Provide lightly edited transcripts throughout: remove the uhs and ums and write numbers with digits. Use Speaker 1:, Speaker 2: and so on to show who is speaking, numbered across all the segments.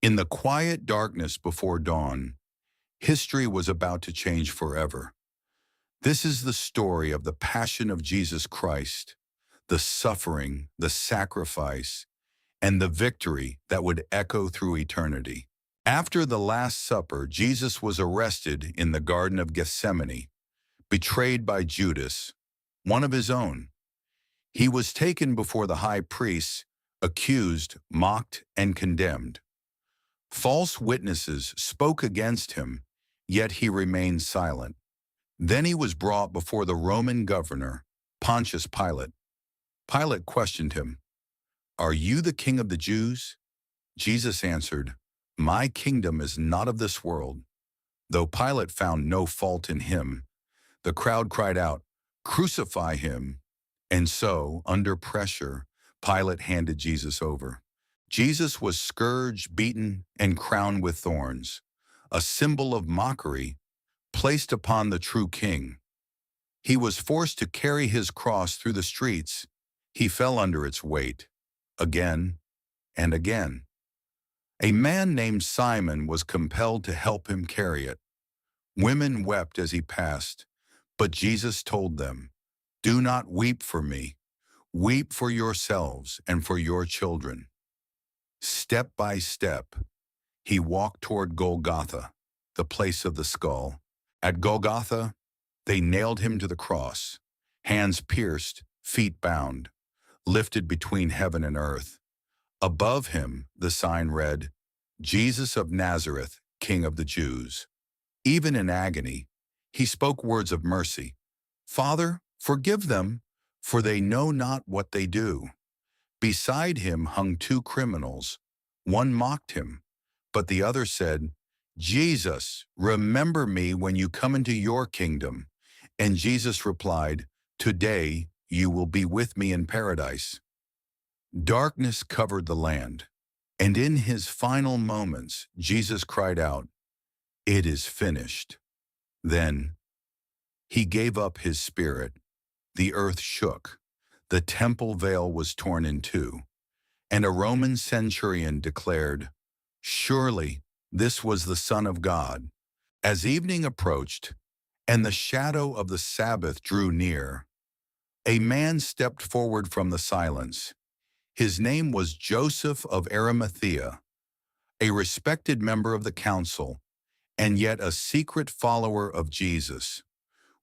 Speaker 1: In the quiet darkness before dawn, history was about to change forever. This is the story of the passion of Jesus Christ, the suffering, the sacrifice, and the victory that would echo through eternity. After the Last Supper, Jesus was arrested in the Garden of Gethsemane, betrayed by Judas, one of his own. He was taken before the high priests, accused, mocked, and condemned. False witnesses spoke against him, yet he remained silent. Then he was brought before the Roman governor, Pontius Pilate. Pilate questioned him, "Are you the king of the Jews?" Jesus answered, "My kingdom is not of this world." Though Pilate found no fault in him, the crowd cried out, "Crucify him!" And so, under pressure, Pilate handed Jesus over. Jesus was scourged, beaten, and crowned with thorns, a symbol of mockery placed upon the true king. He was forced to carry his cross through the streets. He fell under its weight, again and again. A man named Simon was compelled to help him carry it. Women wept as he passed, but Jesus told them, "Do not weep for me. Weep for yourselves and for your children." Step by step, he walked toward Golgotha, the place of the skull. At Golgotha, they nailed him to the cross, hands pierced, feet bound, lifted between heaven and earth. Above him, the sign read, "Jesus of Nazareth, King of the Jews." Even in agony, he spoke words of mercy. "Father, forgive them, for they know not what they do." Beside him hung two criminals. One mocked him, but the other said, "Jesus, remember me when you come into your kingdom." And Jesus replied, "Today you will be with me in paradise." Darkness covered the land, and in his final moments, Jesus cried out, "It is finished." Then he gave up his spirit. The earth shook. The temple veil was torn in two, and a Roman centurion declared, "Surely this was the Son of God." As evening approached, and the shadow of the Sabbath drew near, a man stepped forward from the silence. His name was Joseph of Arimathea, a respected member of the council, and yet a secret follower of Jesus.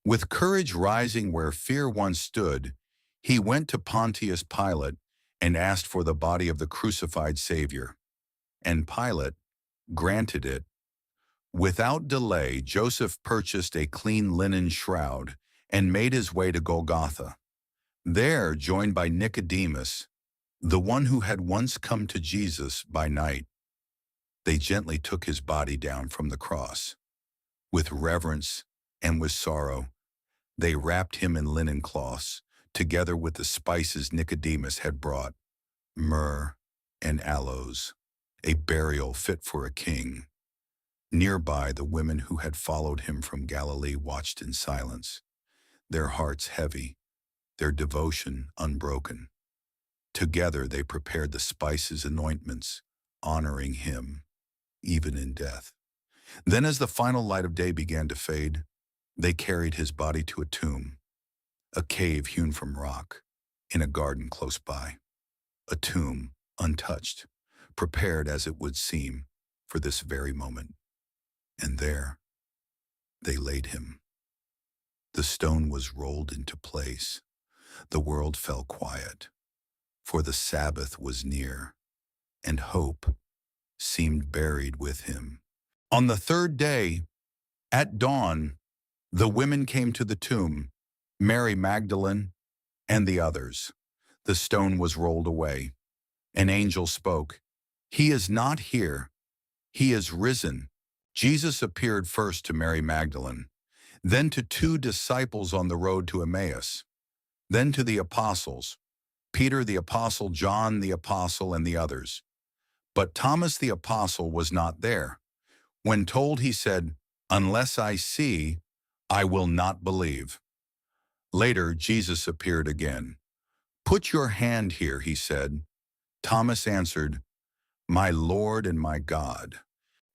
Speaker 1: With courage rising where fear once stood, he went to Pontius Pilate and asked for the body of the crucified Savior. And Pilate granted it. Without delay, Joseph purchased a clean linen shroud and made his way to Golgotha. There, joined by Nicodemus, the one who had once come to Jesus by night, they gently took his body down from the cross. With reverence and with sorrow, they wrapped him in linen cloths, together with the spices Nicodemus had brought, myrrh and aloes, a burial fit for a king. Nearby, the women who had followed him from Galilee watched in silence, their hearts heavy, their devotion unbroken. Together they prepared the spices and ointments, honoring him, even in death. Then as the final light of day began to fade, they carried his body to a tomb, a cave hewn from rock, in a garden close by. A tomb, untouched, prepared as it would seem for this very moment. And there they laid him. The stone was rolled into place. The world fell quiet, for the Sabbath was near, and hope seemed buried with him. On the third day, at dawn, the women came to the tomb, Mary Magdalene and the others. The stone was rolled away. An angel spoke, "He is not here. He is risen." Jesus appeared first to Mary Magdalene, then to two disciples on the road to Emmaus, then to the apostles, Peter the apostle, John the apostle, and the others. But Thomas the apostle was not there. When told, he said, "Unless I see, I will not believe." Later, Jesus appeared again. "Put your hand here," he said. Thomas answered, my Lord and my God.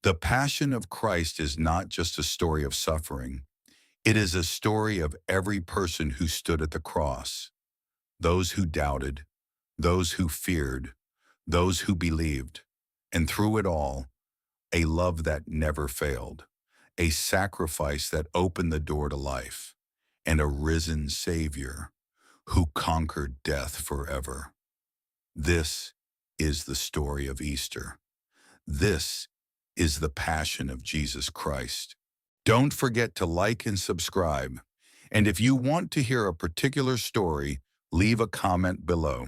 Speaker 1: The Passion of Christ is not just a story of suffering. It is a story of every person who stood at the cross, those who doubted, those who feared, those who believed, and through it all, a love that never failed, a sacrifice that opened the door to life, and a risen Savior who conquered death forever. This is the story of Easter. This is the Passion of Jesus Christ. Don't forget to like and subscribe. And if you want to hear a particular story, leave a comment below.